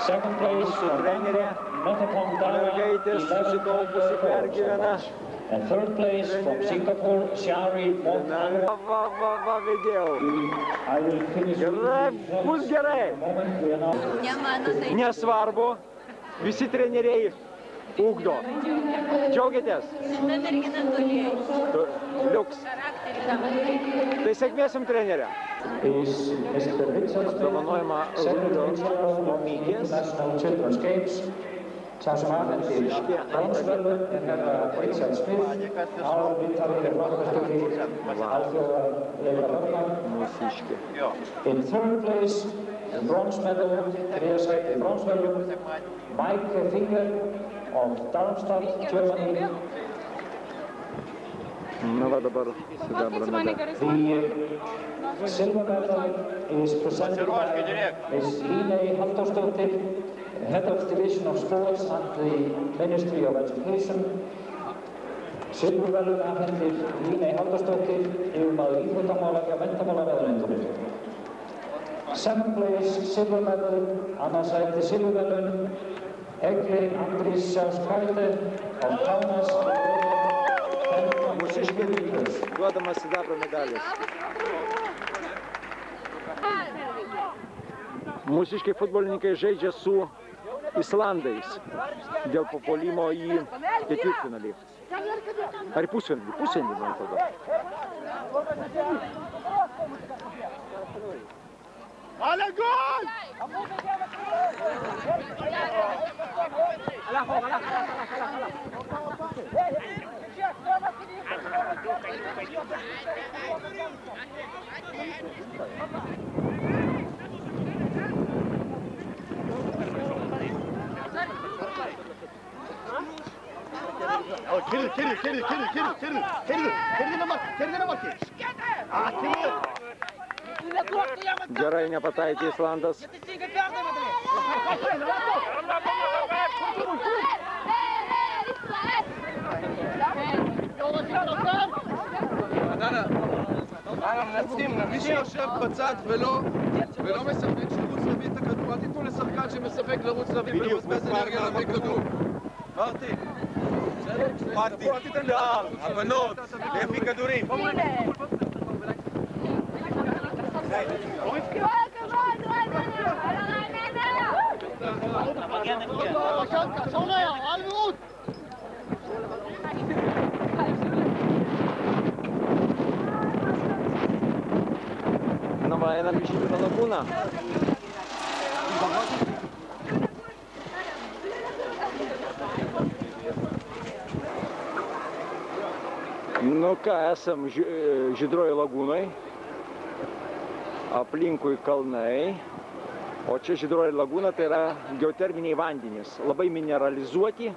Second place from mergaitės susitaupusi pergyvena. And third place from Singapore, Shari Montana. Va, vedėjau. Gerai, bus gerai. Nesvarbu, visi treneriai ugdo. Džiaugiatės? Liuks. Tai sėkmės jums trenerė. Dovanojama Lūmykės. Sá sem afhendir bronsverðlaun herra Richard Smith, árvitari markastöki alþjóðarleika barna. In third place, bronze medal, þriðja sæti bronsverðlaun, Mike Finger of Darmstadt, Germany. Na va dabar sidabro medalį. The silver medal is presented by Ms. Líney Halldórsdóttir, Head of Division of Sports at the Ministry of Education. Silfurverðlaun afhendir Líney Halldórsdóttir, yfirmaður íþróttamála hjá menntamálaráðuneytinu. Second place, silver medal, annað sæti silfurverðlaun, Egli Andrýsjánskaite of Kaunas. Mūsiškiai duodamas sidabro medalis. Mūsiškiai futbolininkai žaidžia su Islandais dėl papuolimo į ketvirtfinalį. Ar į pusfinalį? Pusfinalį, man atrodo. Ale gol! Gerai nepataikė Islandas. מי שיושב בצד ולא משחק שרוץ להביא את הכדור, אל תיתנו לשחקן שמשחק לרוץ להביא ולבזבז אנרגיה להביא כדור. מרטי, אל תיתן לעל, הבנות, להביא כדורים. Einam į Žilviną lagūną. Nu ką, esam Žydroj lagūnoj, aplinkui kalnai, o čia Žydroj lagūna tai yra geoterminiai vandenys, labai mineralizuoti,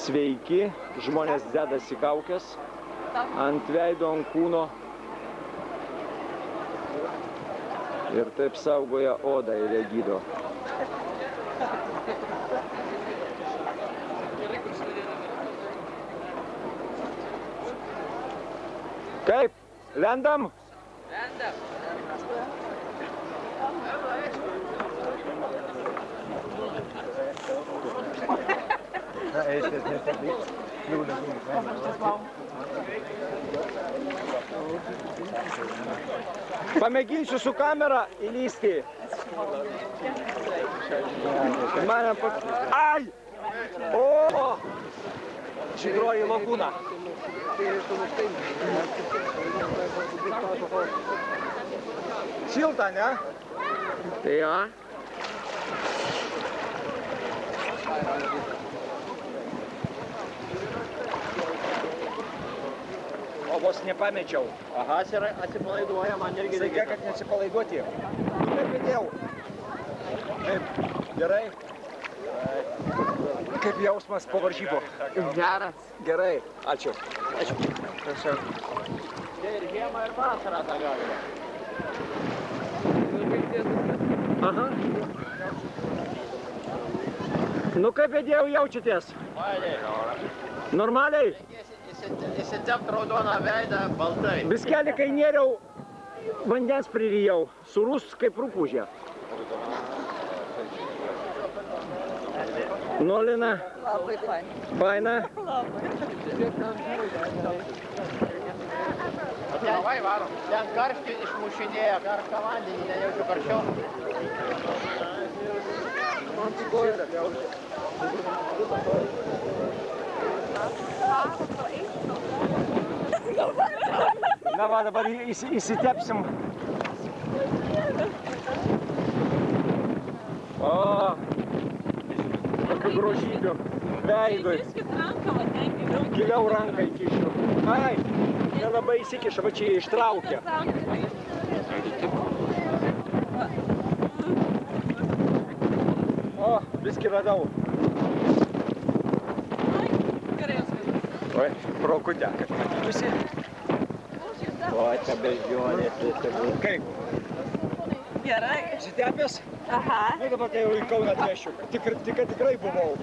sveiki, žmonės dedasi kaukes ant veido, ant kūno. Ir taip saugoja odą ir ją gydo. Kaip? Lendam? Lendam. Pamėginsiu su kamera įlysti. Ai! O! Žydroji lagūna. Šilta, ne? Tai jo. O vos nepamečiau. Aha, atsipalaiduoja, man irgi reikia. Sakė, kad neatsipalaiduoti. Nu, kaip įdėjau. Kaip, gerai? Kaip jausmas po varžybų? Geras. Gerai, ačiū. Ačiū. Prašau. Čia ir žiemą, ir vasarą tą galima. Aha. Nu, kaip įdėjau jaučiatės? Normaliai? Įsitept raudoną veidą baltai. Biskelį, kai nėriau, vandens pririjau, surus kaip rupūžė. Nu, Lina? Labai faina. Faina? Davai varom. Ten karštį išmušinėja, karštą vandenį, nejaučiu karščiau. Na va, dabar įsitepsim. O, tokių grožybių veidui. Giliau ranką įkišiu. Ai, nelabai įsikiša, va čia ištraukia. O, viskį radau. Oi, prokudė, kad matytųsi. O, čia beždžionė. Kaip? Gerai. Įsitepęs? Aha. Nu, dabar tai jau į Kauną atvešiu. Tikrai buvau.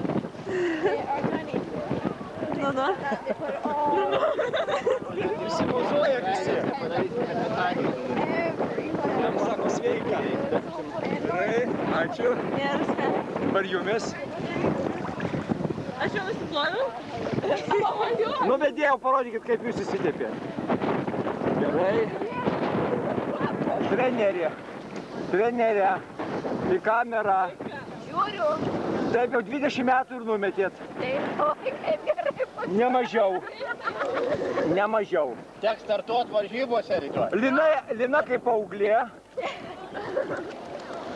Nu. Visi pozuoja visi. Jam sako sveika. Gerai, ačiū. Geras. Dabar jumis. Aš jau nusiploviau? Nu, vedėjau, parodykit, kaip jūs įsitepėt. Gerai. Trenerė. Į kamerą. Žiūriu. Taip jau 20 metų ir numetėt. Taip, kaip gerai. Ne mažiau. Teks startuot varžybose rytoj. Lina kaip paauglė.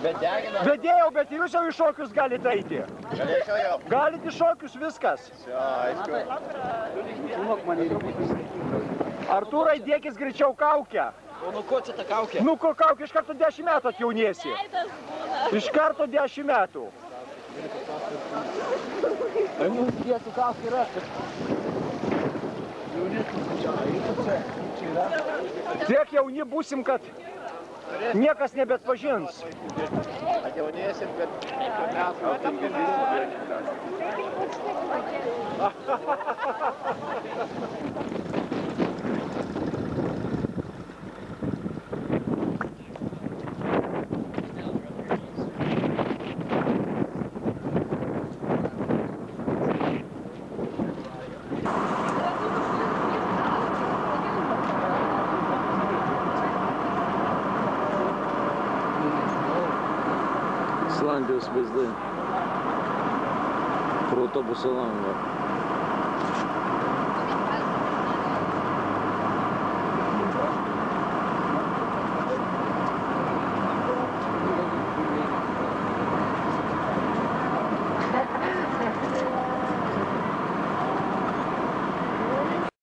Bet degina. Vedėjau, bet jūs jau į šokius galite eiti. Galėčiau jau. Galite į šokius, viskas. Aišku. Artūrai, dėkis greičiau kaukę. O nu ko čia ta kaukė? Nu ko kaukė, iš karto 10 metų atjauniesi. Iš karto 10 metų. Ai, nu, tiesų kaukė yra. Tiek jauni būsim, kad niekas nebetpažins. Atjaunėsim, bet Islandijos vaizdai pro autobuso langą.